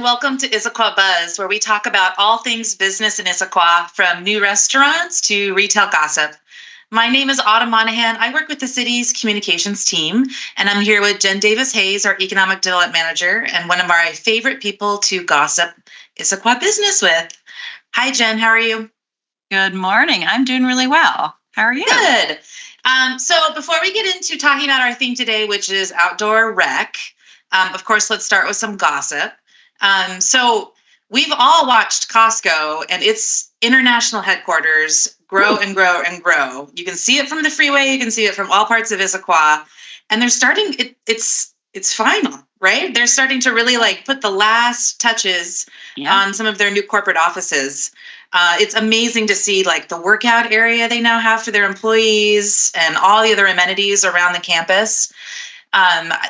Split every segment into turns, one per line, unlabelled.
welcome to Issaquah Buzz, where we talk about all things business in Issaquah, from new restaurants to retail gossip. My name is Autumn Monahan. I work with the city's communications team, and I'm here with Jen Davis-Hayes, our economic development manager, and one of our favorite people to gossip Issaquah business with. Hi, Jen. How are you?
Good morning. I'm doing really well. How are you?
Good. So before we get into talking about our theme today, which is outdoor rec, of course, let's start with some gossip. So we've all watched Costco and its international headquarters grow and grow and grow. You can see it from the freeway. You can see it from all parts of Issaquah. And they're starting, it's final, right? They're starting to really put the last touches on some of their new corporate offices. It's amazing to see the workout area they now have for their employees and all the other amenities around the campus.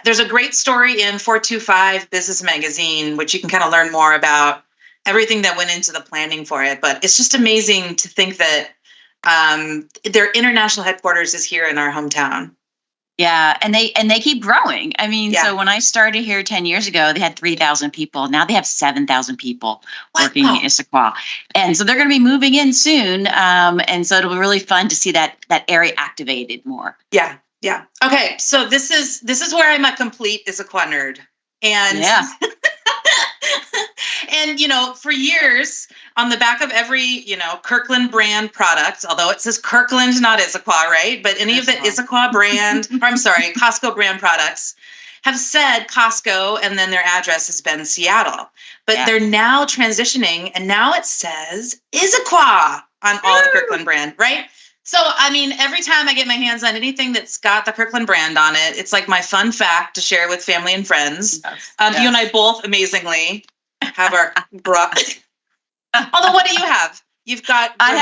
There's a great story in 425 Business Magazine, which you can kind of learn more about everything that went into the planning for it. But it's just amazing to think that their international headquarters is here in our hometown.
Yeah, and they keep growing. I mean, So when I started here 10 years ago, they had 3,000 people. Now they have 7,000 people working in Issaquah. And so they're going to be moving in soon. And so it'll be really fun to see that area activated more.
Yeah. Yeah. Okay. So this is where I'm a complete Issaquah nerd. And and for years on the back of every, Kirkland brand product, although it says Kirkland, not Issaquah, right? But any of the Issaquah brand, Costco brand products have said Costco, and then their address has been Seattle. But they're now transitioning, and now it says Issaquah on all the Kirkland brand, right? So, every time I get my hands on anything that's got the Kirkland brand on it, it's like my fun fact to share with family and friends. Yes. You and I both amazingly have our Although, what do you have? You've got granola.
I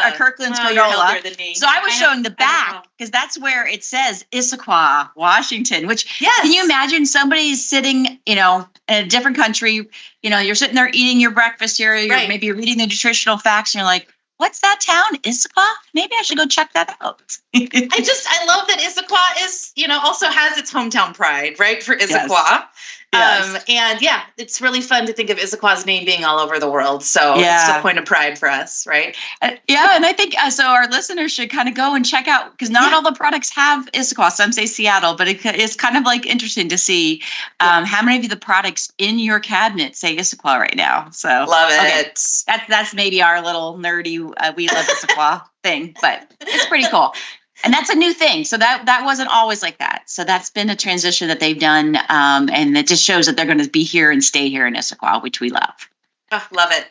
have a Kirkland's granola. You're healthier than me. So I was showing the back because that's where it says Issaquah, Washington, which can you imagine somebody sitting, in a different country, you're sitting there eating your breakfast here, you're maybe reading the nutritional facts, and you're like, what's that town? Issaquah? Maybe I should go check that out.
I love that Issaquah is, also has its hometown pride, right? For Issaquah. Yes. And it's really fun to think of Issaquah's name being all over the world. So it's a point of pride for us, right?
And I think so our listeners should kind of go and check out, because not all the products have Issaquah. Some say Seattle, but it's kind of interesting to see how many of the products in your cabinet say Issaquah right now. So
love it.
That's maybe our little nerdy we love Issaquah thing, but it's pretty cool. And that's a new thing. So that wasn't always like that. So that's been a transition that they've done. And it just shows that they're going to be here and stay here in Issaquah, which we love.
Oh, love it.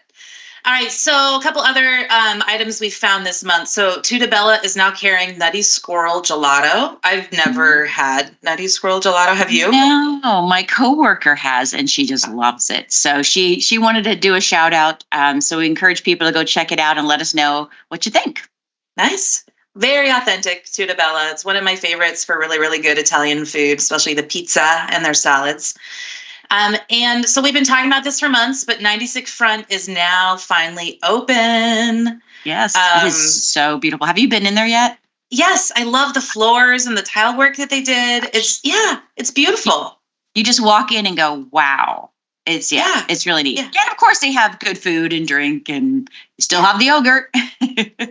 All right. So a couple other items we found this month. So Tutabella is now carrying Nutty Squirrel Gelato. I've never had Nutty Squirrel Gelato. Have you?
No, my coworker has, and she just loves it. So she wanted to do a shout out. So we encourage people to go check it out and let us know what you think.
Nice. Very authentic Tutabella. It's one of my favorites for really, really good Italian food, especially the pizza and their salads. And so we've been talking about this for months, but 96 Front is now finally open.
Yes, it is so beautiful. Have you been in there yet?
Yes, I love the floors and the tile work that they did. It's beautiful.
You just walk in and go, wow. It's really neat. Yeah. And of course they have good food and drink, and you still have the yogurt.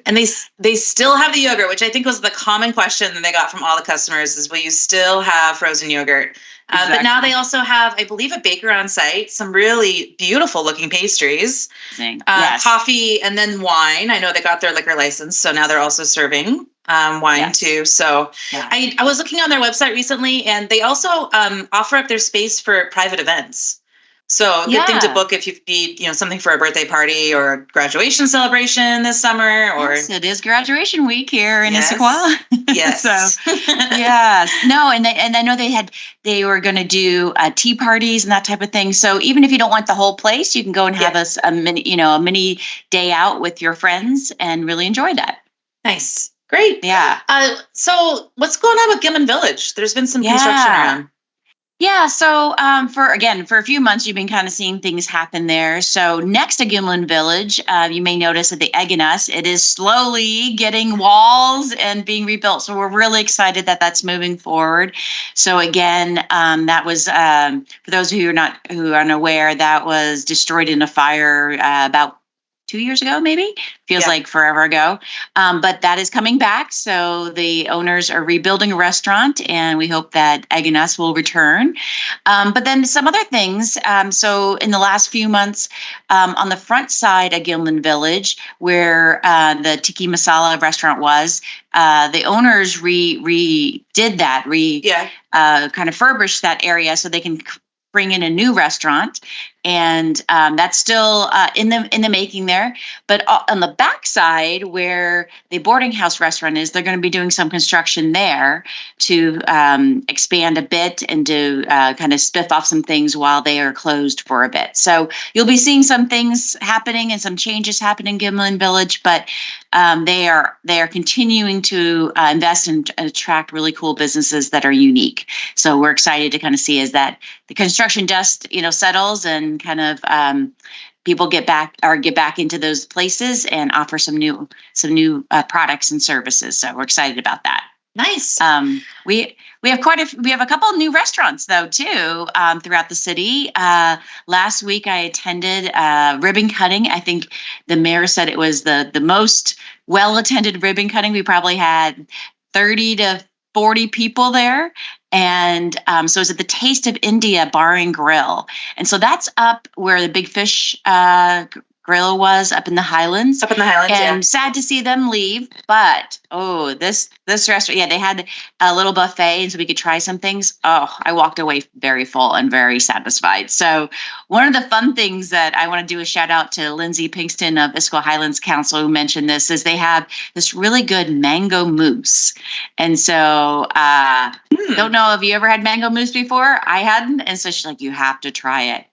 And they still have the yogurt, which I think was the common question that they got from all the customers is, will you still have frozen yogurt? Exactly. But now they also have, I believe, a baker on site, some really beautiful looking pastries, coffee, and then wine. I know they got their liquor license, so now they're also serving wine too. So I was looking on their website recently, and they also offer up their space for private events. So good thing to book if you need, something for a birthday party or a graduation celebration this summer. Or
yes, it is graduation week here in Issaquah.
Yes.
So yes, no, and I know they were going to do tea parties and that type of thing. So even if you don't want the whole place, you can go and have a mini day out with your friends and really enjoy that.
Nice, great.
Yeah.
So what's going on with Gilman Village? There's been some construction around.
Yeah, so for a few months, you've been kind of seeing things happen there. So next to Gimlin Village, you may notice at the Egginus, it is slowly getting walls and being rebuilt. So we're really excited that that's moving forward. So again, that was for those of you who are unaware, that was destroyed in a fire about 2 years ago, maybe. Feels like forever ago. But that is coming back. So the owners are rebuilding a restaurant, and we hope that Agnes will return. But then some other things. So in the last few months, on the front side of Gilman Village, where the Tiki Masala restaurant was, the owners redid that, kind of furbished that area so they can bring in a new restaurant, and that's still in the making there. But on the backside, where the boarding house restaurant is, they're going to be doing some construction there to expand a bit and to kind of spiff off some things while they are closed for a bit. So you'll be seeing some things happening and some changes happening in Gimlin Village, but they are continuing to invest and attract really cool businesses that are unique. So we're excited to kind of see as that the construction dust, settles and kind of people get back into those places and offer some new products and services. So we're excited about that.
Nice.
We have a couple of new restaurants though too throughout the city. Last week I attended ribbon cutting. I think the mayor said it was the most well-attended ribbon cutting. We probably had 30 to 40 people there. And so it's at the Taste of India Bar and Grill. And so that's up where the Big Fish Grill was up in the Highlands. And sad to see them leave. But, this restaurant, they had a little buffet and so we could try some things. Oh, I walked away very full and very satisfied. So one of the fun things that I want to do a shout out to Lindsay Pinkston of Issaquah Highlands Council who mentioned this is they have this really good mango mousse. And so don't know if you ever had mango mousse before. I hadn't. And so she's like, you have to try it.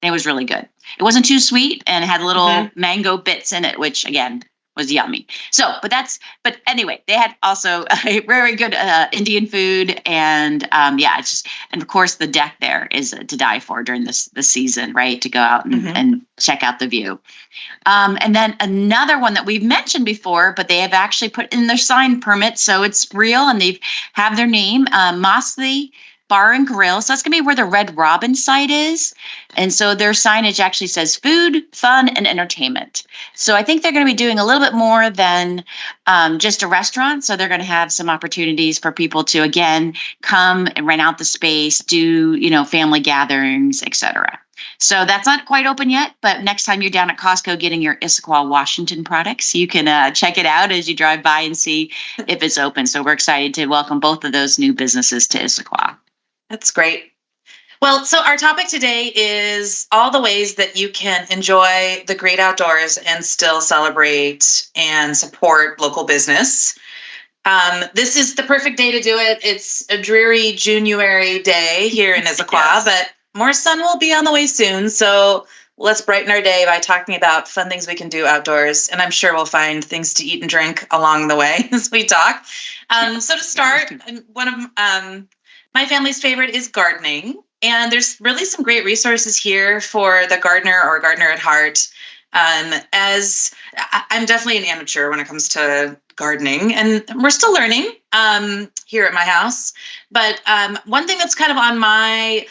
And it was really good. It wasn't too sweet and it had little mango bits in it, which again was yummy. So, but anyway, they had also a very good Indian food and and of course the deck there is to die for during this season, right? To go out and check out the view. And then another one that we've mentioned before, but they have actually put in their sign permit, so it's real and they have their name, Mousse Bar and Grill. So that's going to be where the Red Robin site is. And so their signage actually says food, fun, and entertainment. So I think they're going to be doing a little bit more than just a restaurant. So they're going to have some opportunities for people to, again, come and rent out the space, do, family gatherings, etc. So that's not quite open yet, but next time you're down at Costco getting your Issaquah, Washington products, you can check it out as you drive by and see if it's open. So we're excited to welcome both of those new businesses to Issaquah.
That's great. Well, so our topic today is all the ways that you can enjoy the great outdoors and still celebrate and support local business. This is the perfect day to do it. It's a dreary January day here in Issaquah, but more sun will be on the way soon. So let's brighten our day by talking about fun things we can do outdoors. And I'm sure we'll find things to eat and drink along the way as we talk. So to start, one of my family's favorite is gardening, and there's really some great resources here for the gardener or gardener at heart. As I'm definitely an amateur when it comes to gardening, and we're still learning here at my house. But one thing that's kind of on my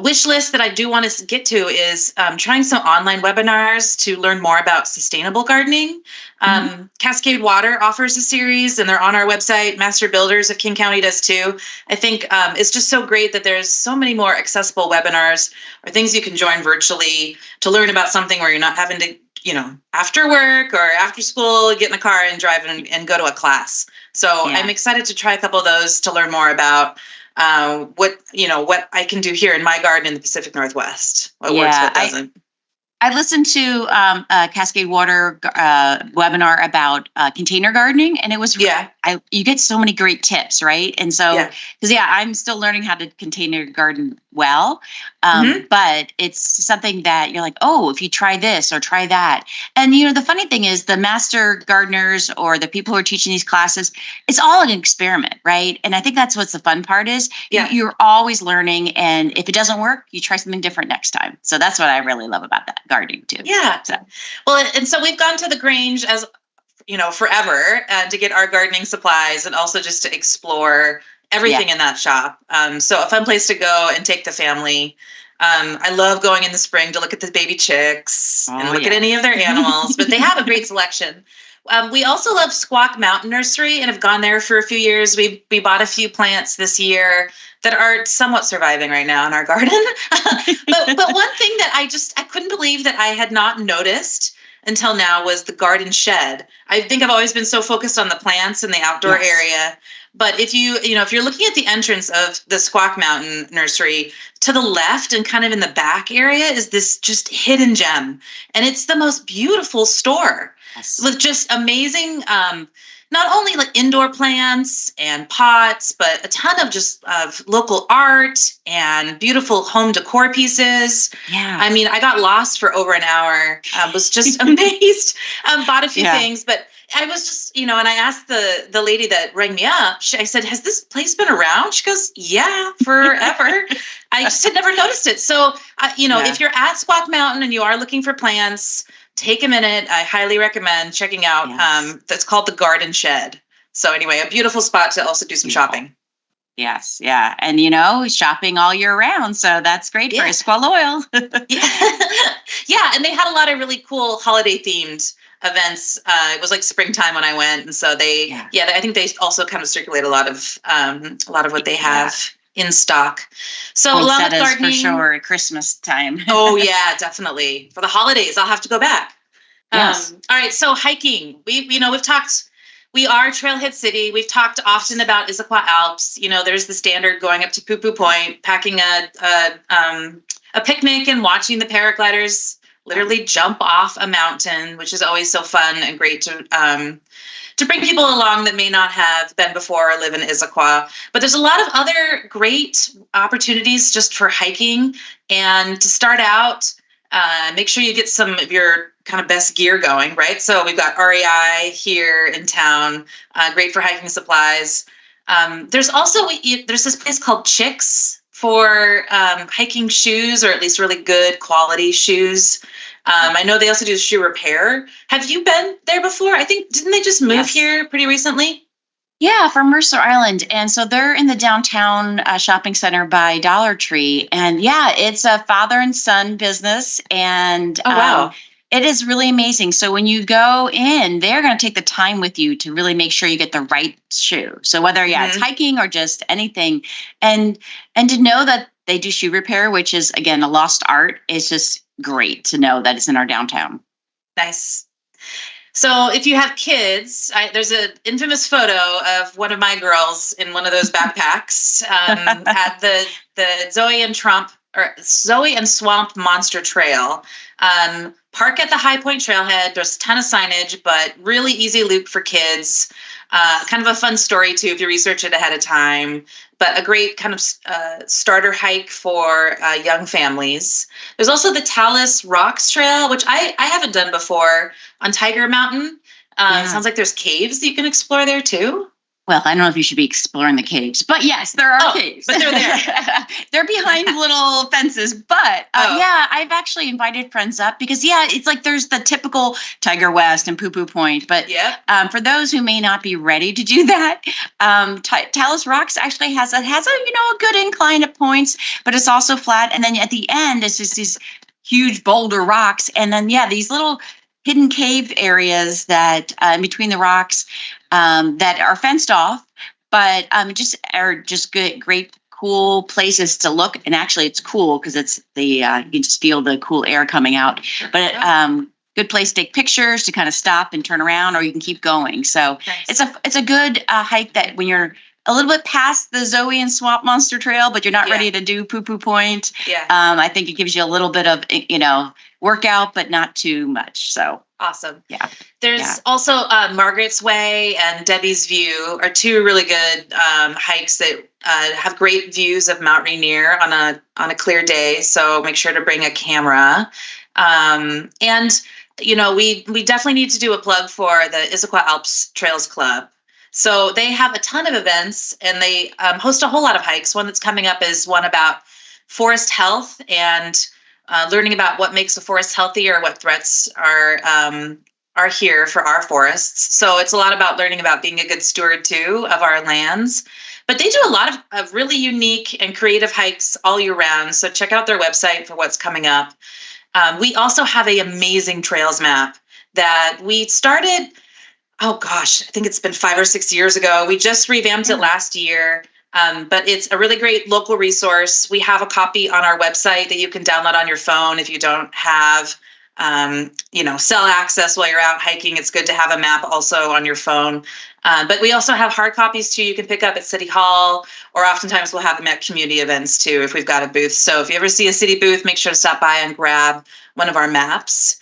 wish list that I do want to get to is trying some online webinars to learn more about sustainable gardening. Cascade Water offers a series and they're on our website. Master Builders of King County does too. I think it's just so great that there's so many more accessible webinars or things you can join virtually to learn about something where you're not having to, after work or after school, get in the car and drive and go to a class. So I'm excited to try a couple of those to learn more about what I can do here in my garden in the Pacific Northwest. What works, what doesn't.
I listened to a Cascade Water webinar about container gardening, and it was you get so many great tips, right? And so, because I'm still learning how to container garden well, but it's something that you're like, oh, if you try this or try that. And, the funny thing is the master gardeners or the people who are teaching these classes, it's all an experiment, right? And I think that's what's the fun part is you're always learning. And if it doesn't work, you try something different next time. So that's what I really love about that gardening too.
Yeah. So. Well, and so we've gone to the Grange as forever to get our gardening supplies and also just to explore everything in that shop. So a fun place to go and take the family. I love going in the spring to look at the baby chicks and look at any of their animals, but they have a great selection. We also love Squawk Mountain Nursery and have gone there for a few years. We bought a few plants this year that are somewhat surviving right now in our garden. but one thing that I couldn't believe that I had not noticed until now was the garden shed. I think I've always been so focused on the plants and the outdoor area. But if you're looking at the entrance of the Squawk Mountain Nursery, to the left and kind of in the back area is this just hidden gem. And it's the most beautiful store with just amazing, not only like indoor plants and pots, but a ton of just local art and beautiful home decor pieces. Yeah. I mean, I got lost for over an hour, was just amazed, bought a few things, but I was just, and I asked the lady that rang me up, I said, has this place been around? She goes, yeah, forever. I just had never noticed it. So, if you're at Squawk Mountain and you are looking for plants, take a minute. I highly recommend checking out. That's called the Garden Shed. So anyway, a beautiful spot to also do some shopping.
Yes. Yeah. And, shopping all year round. So that's great for Issaquah Loyal.
Yeah. And they had a lot of really cool holiday themed events. It was like springtime when I went. And so I think they also kind of circulate a lot of what they have in stock. So along with gardening,
for sure, at Christmas time.
Oh yeah, definitely. For the holidays, I'll have to go back. Yes. All right. So hiking, we've talked. We are Trailhead City. We've talked often about Issaquah Alps. There's the standard going up to Poo Poo Point, packing a picnic and watching the paragliders literally jump off a mountain, which is always so fun and great to bring people along that may not have been before or live in Issaquah. But there's a lot of other great opportunities just for hiking. And to start out, make sure you get some of your kind of best gear going, right? So we've got REI here in town, great for hiking supplies. There's also, there's this place called Chicks for hiking shoes, or at least really good quality shoes. I know they also do shoe repair. Have you been there before? I think, didn't they just move here pretty recently?
Yeah, from Mercer Island. And so they're in the downtown shopping center by Dollar Tree. And it's a father and son business. And it is really amazing. So when you go in, they're going to take the time with you to really make sure you get the right shoe. So whether it's hiking or just anything, and to know that they do shoe repair, which is, again, a lost art, is just great to know that it's in our downtown.
Nice. So if you have kids, there's an infamous photo of one of my girls in one of those backpacks at the Zoe and Swamp Monster Trail. Park at the High Point Trailhead. There's a ton of signage, but really easy loop for kids. Kind of a fun story too if you research it ahead of time. But a great kind of starter hike for young families. There's also the Talus Rocks Trail, which I haven't done before, on Tiger Mountain. Sounds like there's caves that you can explore there too.
Well, I don't know if you should be exploring the caves, but yes, there are caves.
But they're there.
They're behind little fences. But I've actually invited friends up because, it's like there's the typical Tiger West and Poo Poo Point. But for those who may not be ready to do that, Talus Rocks actually has a good incline at points, but it's also flat. And then at the end, it's just these huge boulder rocks. And then, these little hidden cave areas that in between the rocks that are fenced off, but just good, great, cool places to look. And actually, it's cool because it's you can just feel the cool air coming out. But good place to take pictures, to kind of stop and turn around, or you can keep going. So nice. It's a good hike that when you're a little bit past the Zoe and Swamp Monster Trail, but you're not ready to do Poo Poo Point. I think it gives you a little bit of, workout, but not too much. So
Awesome.
Yeah.
There's also Margaret's Way and Debbie's View are two really good hikes that have great views of Mount Rainier on a clear day. So make sure to bring a camera. And we definitely need to do a plug for the Issaquah Alps Trails Club. So they have a ton of events, and they host a whole lot of hikes. One that's coming up is one about forest health and learning about what makes a forest healthy, or what threats are here for our forests. So it's a lot about learning about being a good steward too of our lands. But they do a lot of really unique and creative hikes all year round. So check out their website for what's coming up. We also have an amazing trails map that we started, oh gosh, I think it's been 5 or 6 years ago. We just revamped it last year. But it's a really great local resource. We have a copy on our website that you can download on your phone if you don't have, cell access while you're out hiking. It's good to have a map also on your phone. But we also have hard copies too. You can pick up at City Hall, or oftentimes we'll have them at community events too if we've got a booth. So if you ever see a city booth, make sure to stop by and grab one of our maps.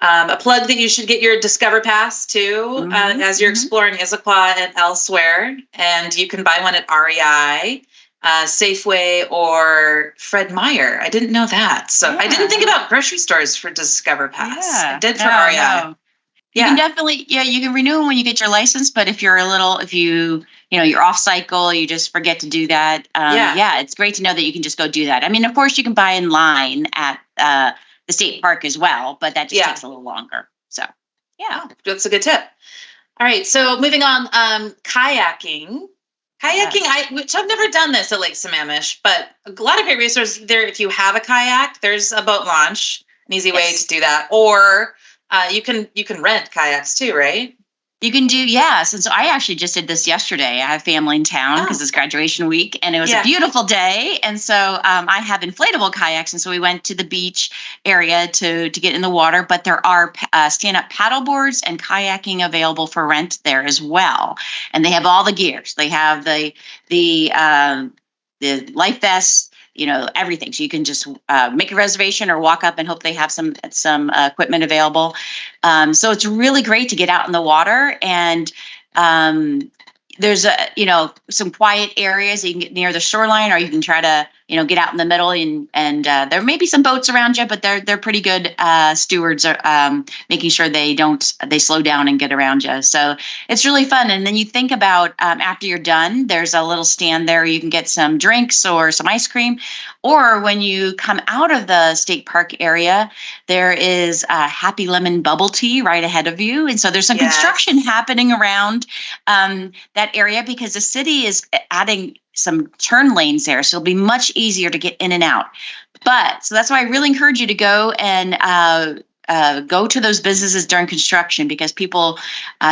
A plug that you should get your Discover Pass too, as you're exploring Issaquah and elsewhere. And you can buy one at REI, Safeway, or Fred Meyer. I didn't know that. So I didn't think about grocery stores for Discover Pass.
Yeah.
I did for REI. No.
You can definitely, you can renew them when you get your license. But if you're you're off cycle, you just forget to do that. It's great to know that you can just go do that. I mean, of course, you can buy in line at the state park as well, but that just takes a little longer. So,
that's a good tip. All right. So moving on, kayaking, which I've never done this at Lake Sammamish, but a lot of great resources there. If you have a kayak, there's a boat launch, an easy way to do that. Or you can rent kayaks too, right?
You can do, yes. And so I actually just did this yesterday. I have family in town because it's graduation week, and it was a beautiful day. And so I have inflatable kayaks. And so we went to the beach area to get in the water, but there are stand-up paddle boards and kayaking available for rent there as well. And they have all the gears. They have the life vests, everything. So you can just make a reservation or walk up and hope they have some equipment available. So it's really great to get out in the water, and there's some quiet areas that you can get near the shoreline, or you can try to get out in the middle, and there may be some boats around you, but they're pretty good stewards, making sure they slow down and get around you. So it's really fun. And then you think about after you're done, there's a little stand there. You can get some drinks or some ice cream, or when you come out of the state park area, there is Happy Lemon bubble tea right ahead of you. And so there's some construction happening around that area because the city is adding some turn lanes there. So it'll be much easier to get in and out. So that's why I really encourage you to go and go to those businesses during construction, because people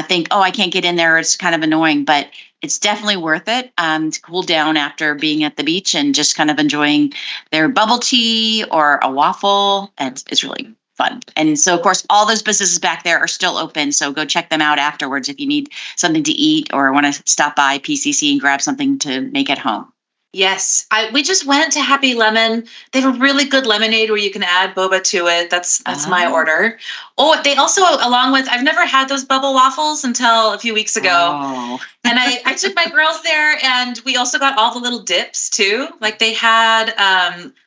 think, I can't get in there. It's kind of annoying, but it's definitely worth it to cool down after being at the beach and just kind of enjoying their bubble tea or a waffle. And it's really fun. And so, of course, all those businesses back there are still open. So go check them out afterwards if you need something to eat or want to stop by PCC and grab something to make at home.
Yes, we just went to Happy Lemon. They have a really good lemonade where you can add boba to it. That's my order. Oh, they also, along with, I've never had those bubble waffles until a few weeks ago. Oh. And I took my girls there, and we also got all the little dips too. Like they had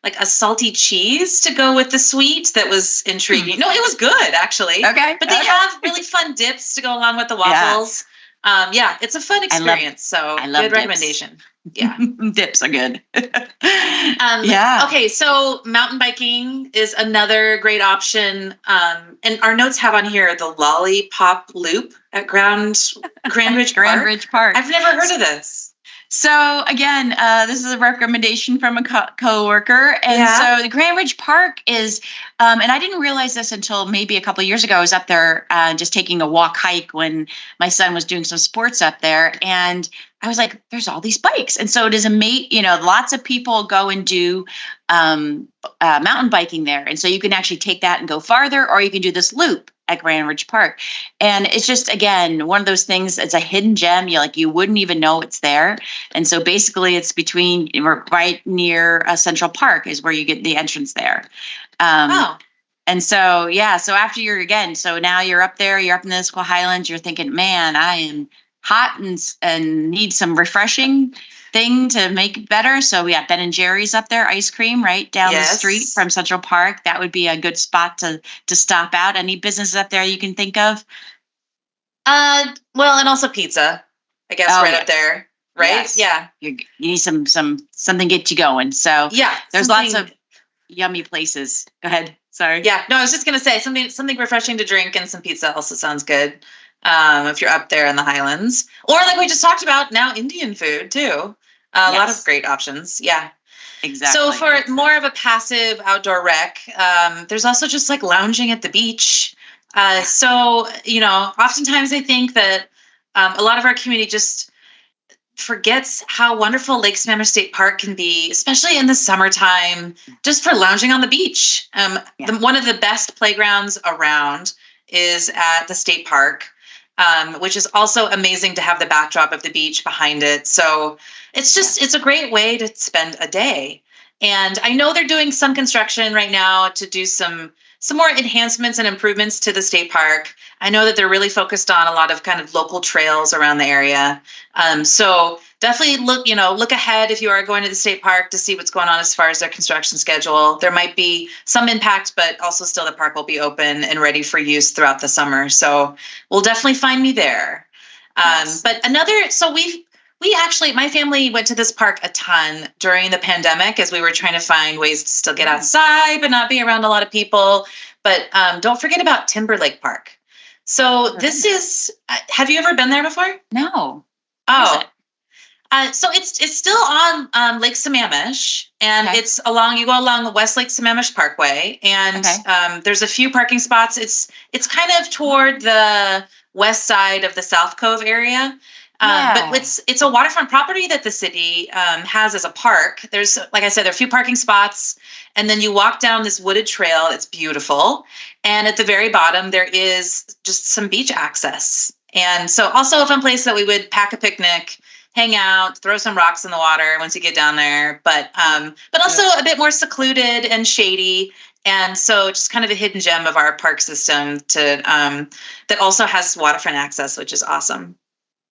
like a salty cheese to go with the sweet that was intriguing. No, it was good actually. Okay. But they have really fun dips to go along with the waffles. It's a fun experience. I love good dips. Recommendation. Yeah.
Dips are good.
Okay. So mountain biking is another great option. And our notes have on here the Lollipop Loop at Grange Park. I've never heard of this.
So again, this is a recommendation from a coworker. And so the Grange Park is, and I didn't realize this until maybe a couple of years ago. I was up there just taking a hike when my son was doing some sports up there. And I was like, there's all these bikes. And so it is lots of people go and do mountain biking there. And so you can actually take that and go farther, or you can do this loop at Grange Park. And it's just, again, one of those things, it's a hidden gem. You wouldn't even know it's there. And so basically it's right near Central Park is where you get the entrance there. And And so, so after so now you're up there, you're up in the Issaquah Highlands, you're thinking, man, I am hot and need some refreshing thing to make it better. So we have Ben & Jerry's up there, ice cream right down the street from Central Park. That would be a good spot to stop out. Any businesses up there you can think of?
Well, and also pizza, I guess, up there, right?
Yes. Yeah. You need something to get you going. So there's lots of yummy places. Go ahead. Sorry.
Yeah. No, I was just going to say something refreshing to drink and some pizza also sounds good. If you're up there in the Highlands, or like we just talked about now, Indian food too. A lot of great options. Yeah.
Exactly.
So for more of a passive outdoor rec, there's also just like lounging at the beach. So, oftentimes I think that a lot of our community just forgets how wonderful Lake Savannah State Park can be, especially in the summertime, just for lounging on the beach. One of the best playgrounds around is at the state park, which is also amazing to have the backdrop of the beach behind it. So it's a great way to spend a day. And I know they're doing some construction right now to do some more enhancements and improvements to the state park. I know that they're really focused on a lot of kind of local trails around the area. So definitely look ahead if you are going to the state park to see what's going on as far as their construction schedule. There might be some impact, but also still the park will be open and ready for use throughout the summer. So we'll definitely find me there. But we actually, my family went to this park a ton during the pandemic as we were trying to find ways to still get outside, but not be around a lot of people. But don't forget about Timberlake Park. So this is, have you ever been there before?
No.
Oh, so it's still on Lake Sammamish, and you go along the West Lake Sammamish Parkway, and there's a few parking spots. It's kind of toward the west side of the South Cove area. But it's a waterfront property that the city has as a park. There's, like I said, there are a few parking spots, and then you walk down this wooded trail that's beautiful. And at the very bottom, there is just some beach access. And so also a fun place that we would pack a picnic, hang out, throw some rocks in the water once you get down there, but also a bit more secluded and shady. And so just kind of a hidden gem of our park system that also has waterfront access, which is awesome.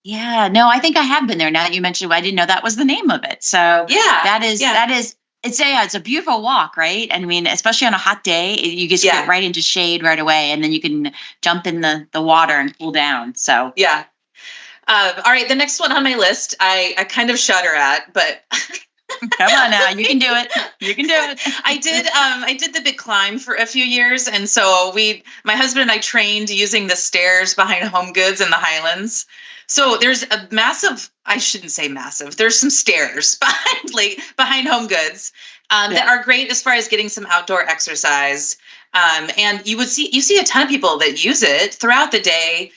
Yeah, no, I think I have been there. Now that you mentioned, I didn't know that was the name of it. So that is, it's a beautiful walk, right? I mean, especially on a hot day, you just get right into shade right away, and then you can jump in the water and cool down. So
all right, the next one on my list, I kind of shudder at, but
come on now, you can do it. You can do it.
I did the big climb for a few years, and so my husband and I trained using the stairs behind Home Goods in the Highlands. So there's a massive, I shouldn't say massive, there's some stairs behind Home Goods that are great as far as getting some outdoor exercise. And you see a ton of people that use it throughout the day,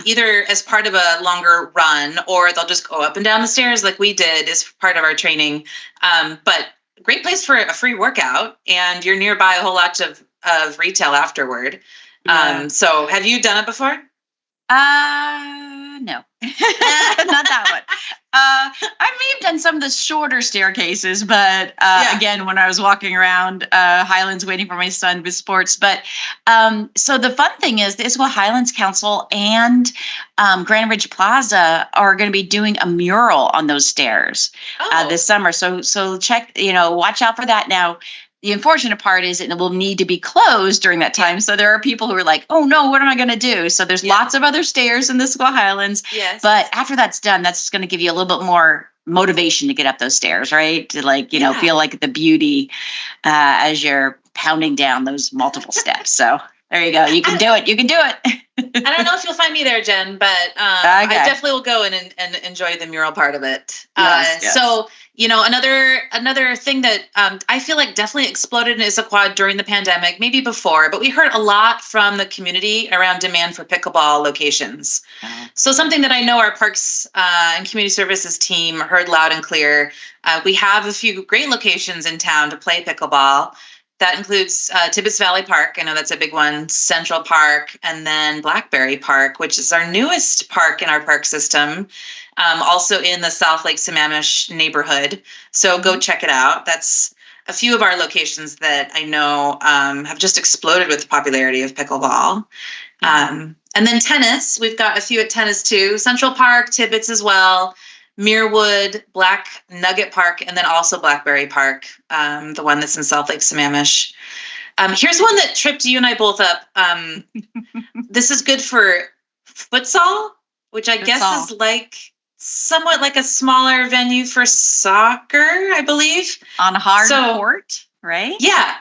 either as part of a longer run, or they'll just go up and down the stairs like we did as part of our training. But great place for a free workout, and you're nearby a whole lot of retail afterward. So have you done it before?
No, not that one. I may have done some of the shorter staircases, but again, when I was walking around Highlands waiting for my son with sports. But so the fun thing is the Issaquah Highlands Council and Grand Ridge Plaza are going to be doing a mural on those stairs this summer. So check, watch out for that. Now, the unfortunate part is it will need to be closed during that time. So there are people who are like, oh no, what am I going to do? So there's lots of other stairs in the Issaquah Highlands. Yes. But after that's done, that's going to give you a little bit more motivation to get up those stairs, right? To feel like the beauty as you're pounding down those multiple steps. So there you go. You can do it. You can do it.
I don't know if you'll find me there, Jen, but I definitely will go and enjoy the mural part of it. Yes. So, another thing that I feel like definitely exploded in Issaquah during the pandemic, maybe before, but we heard a lot from the community around demand for pickleball locations. So something that I know our Parks and Community Services team heard loud and clear. We have a few great locations in town to play pickleball. That includes Tibbetts Valley Park. I know that's a big one, Central Park, and then Blackberry Park, which is our newest park in our park system, also in the South Lake Sammamish neighborhood. So go check it out. That's a few of our locations that I know have just exploded with the popularity of pickleball. And then tennis, we've got a few at tennis too. Central Park, Tibbetts as well, Muirwood, Black Nugget Park, and then also Blackberry Park, the one that's in South Lake Sammamish. Here's one that tripped you and I both up. This is good for futsal, which I guess is like somewhat like a smaller venue for soccer, I believe.
On a hard court, right?
Yeah.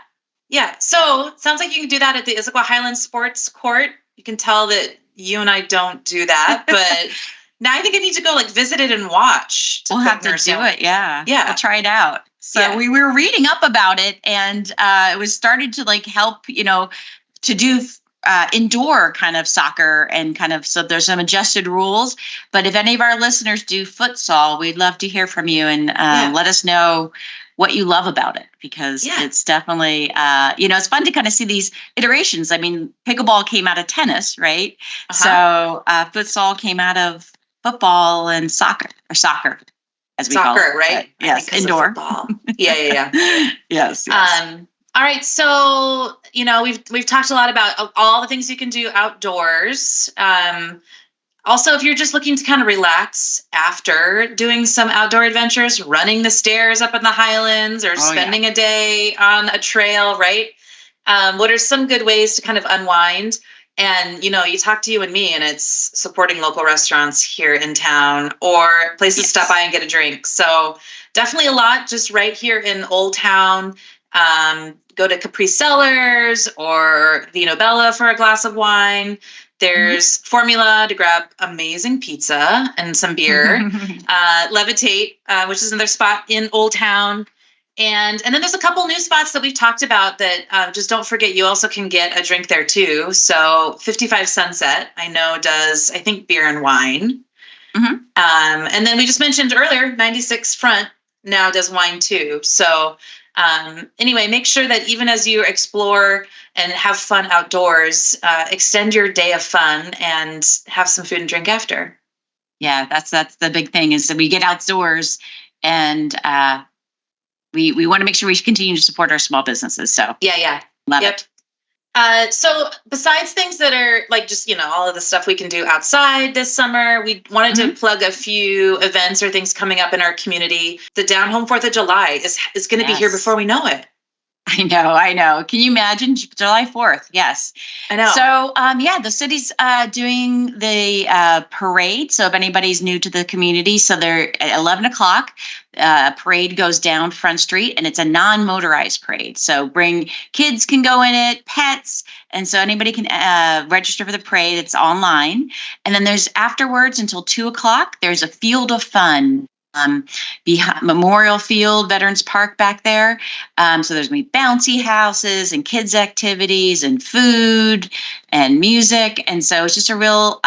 Yeah. So it sounds like you can do that at the Issaquah Highland Sports Court. You can tell that you and I don't do that, but now I think I need to go like visit it and watch.
We'll have to do it. Yeah.
Yeah.
We'll try it out. So we were reading up about it, and it was started to like help, to do indoor kind of soccer and kind of, so there's some adjusted rules. But if any of our listeners do futsal, we'd love to hear from you and let us know what you love about it, because it's definitely, it's fun to kind of see these iterations. I mean, pickleball came out of tennis, right? So futsal came out of football and soccer, as we call it.
Soccer, right?
Yes, indoor.
Yeah.
Yes.
All right. So, we've talked a lot about all the things you can do outdoors. Also, if you're just looking to kind of relax after doing some outdoor adventures, running the stairs up in the Highlands or spending a day on a trail, right? What are some good ways to kind of unwind? And, you talk to you and me, and it's supporting local restaurants here in town or places to stop by and get a drink. So definitely a lot just right here in Old Town. Go to Capri Cellars or Vino Bella for a glass of wine. There's Formula to grab amazing pizza and some beer. Levitate, which is another spot in Old Town. And then there's a couple new spots that we've talked about that just don't forget, you also can get a drink there too. So 55 Sunset, I know, does, I think, beer and wine. And then we just mentioned earlier, 96 Front now does wine too. So anyway, make sure that even as you explore and have fun outdoors, extend your day of fun and have some food and drink after.
Yeah, that's the big thing, is that we get outdoors and we want to make sure we continue to support our small businesses. So love it.
So besides things that are like just, all of the stuff we can do outside this summer, we wanted to plug a few events or things coming up in our community. The Down Home 4th of July is going to be here before we know it.
I know. Can you imagine? July 4th? Yes.
I know.
So, the city's doing the parade. So if anybody's new to the community, so they're at 11 o'clock, parade goes down Front Street, and it's a non-motorized parade. So kids can go in it, pets. And so anybody can register for the parade. It's online. And then there's afterwards until 2 o'clock, there's a field of fun. Behind Memorial Field, Veterans Park back there. So there's going to be bouncy houses and kids activities and food and music. And so it's just a real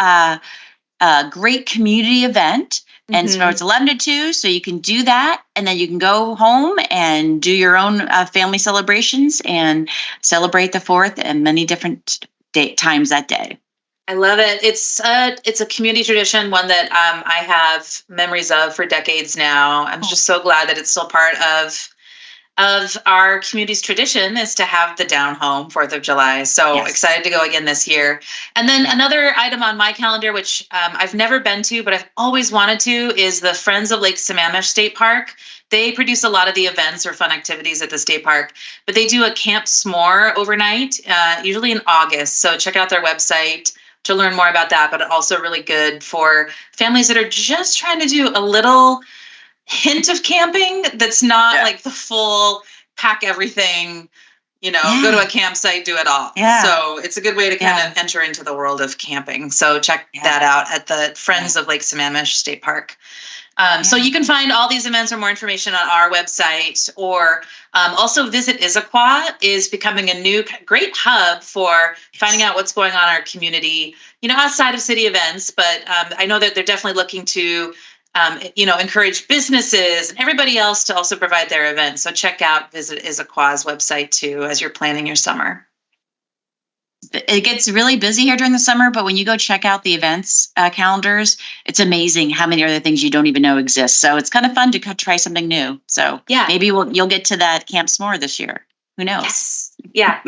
great community event. And so it's 11 to 2, so you can do that. And then you can go home and do your own family celebrations and celebrate the 4th and many different times that day.
I love it. It's a community tradition, one that I have memories of for decades now. I'm just so glad that it's still part of our community's tradition is to have the Down Home 4th of July. So excited to go again this year. And then another item on my calendar, which I've never been to, but I've always wanted to, is the Friends of Lake Sammamish State Park. They produce a lot of the events or fun activities at the state park, but they do a Camp S'more overnight, usually in August. So check out their website to learn more about that, but also really good for families that are just trying to do a little hint of camping that's not like the full pack everything, go to a campsite, do it all. So it's a good way to kind of enter into the world of camping. So check that out at the Friends of Lake Sammamish State Park. So you can find all these events or more information on our website, or also visit Issaquah is becoming a new great hub for finding out what's going on in our community, outside of city events. But I know that they're definitely looking to, encourage businesses and everybody else to also provide their events. So visit Issaquah's website too, as you're planning your summer.
it gets really busy here during the summer, but when you go check out the events calendars, it's amazing how many other things you don't even know exist. So it's kind of fun to try something new. So maybe you'll get to that Camp S'more this year. Who knows?
Yes. Yeah.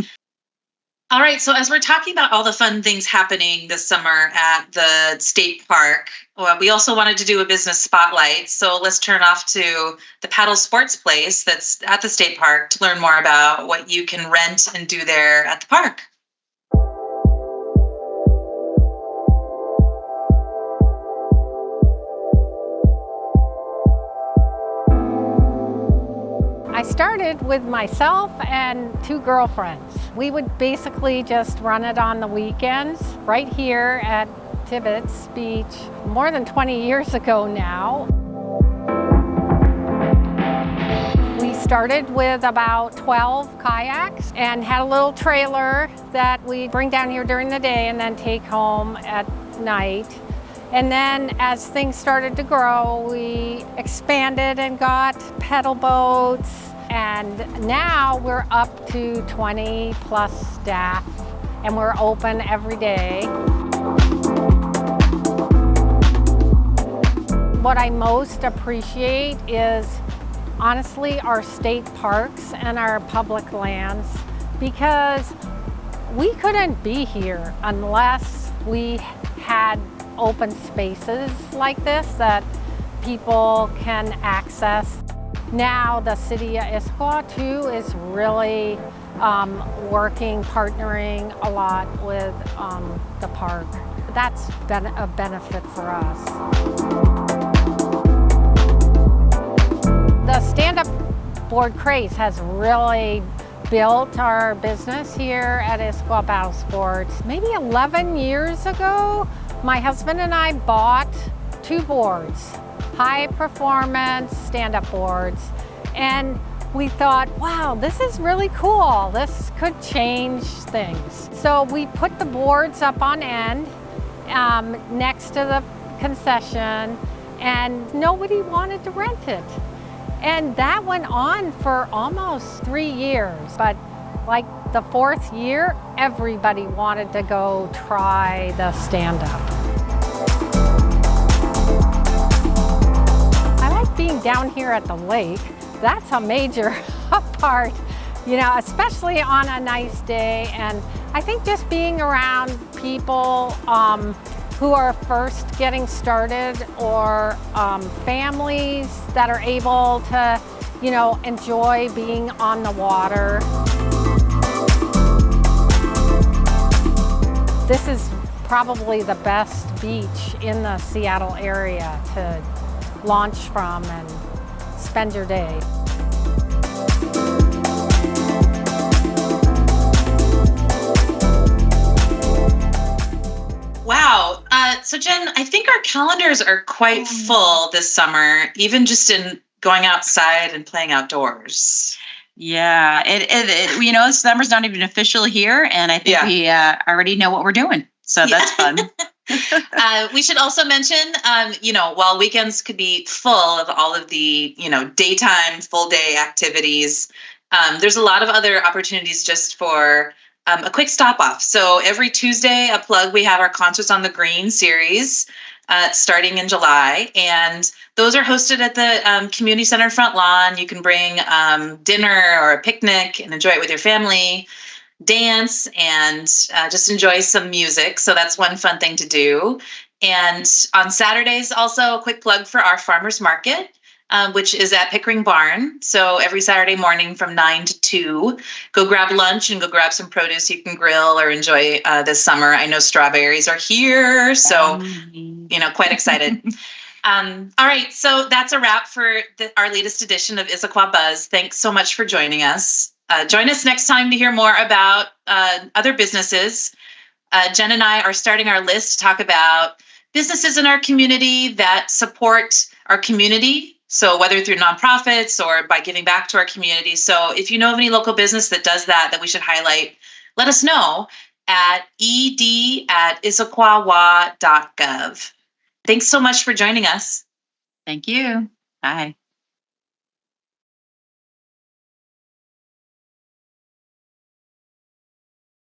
All right. So as we're talking about all the fun things happening this summer at the state park, we also wanted to do a business spotlight. So let's turn off to the Paddle Sports Place that's at the state park to learn more about what you can rent and do there at the park.
I started with myself and 2 girlfriends. We would basically just run it on the weekends right here at Tibbetts Beach more than 20 years ago now. We started with about 12 kayaks and had a little trailer that we bring down here during the day and then take home at night. And then as things started to grow, we expanded and got pedal boats. And now we're up to 20 plus staff and we're open every day. What I most appreciate is honestly our state parks and our public lands, because we couldn't be here unless we had open spaces like this that people can access. Now the city of Issaquah too is really working, partnering a lot with the park. That's been a benefit for us. The stand-up board craze has really built our business here at Issaquah Battle Sports. Maybe 11 years ago, my husband and I bought 2 boards, high performance stand-up boards, and we thought, wow, this is really cool. This could change things. So we put the boards up on end next to the concession, and nobody wanted to rent it. And that went on for almost 3 years. But like the 4th year, everybody wanted to go try the stand-up. I like being down here at the lake. That's a major part, you know, especially on a nice day. And I think just being around people who are first getting started, or families that are able to, you know, enjoy being on the water. This is probably the best beach in the Seattle area to launch from and spend your day.
Wow. So Jen, I think our calendars are quite full this summer, even just in going outside and playing outdoors.
Yeah, it you know, summer's not even official here, and I think we already know what we're doing. So that's fun.
We should also mention, you know, while weekends could be full of all of the, you know, daytime, full day activities, there's a lot of other opportunities just for a quick stop off. So every Tuesday, a plug, we have our Concerts on the Green series starting in July. And those are hosted at the community center front lawn. You can bring dinner or a picnic and enjoy it with your family, dance, and just enjoy some music. So that's one fun thing to do. And on Saturdays, also a quick plug for our farmers market, which is at Pickering Barn. So every Saturday morning from 9 to 2, go grab lunch and go grab some produce you can grill or enjoy this summer. I know strawberries are here, so, you know, quite excited. All right, so that's a wrap for our latest edition of Issaquah Buzz. Thanks so much for joining us. Join us next time to hear more about other businesses. Jen and I are starting our list to talk about businesses in our community that support our community. So whether through nonprofits or by giving back to our community. So if you know of any local business that does that we should highlight, let us know at ed@issaquahwa.gov. Thanks so much for joining us.
Thank you. Bye.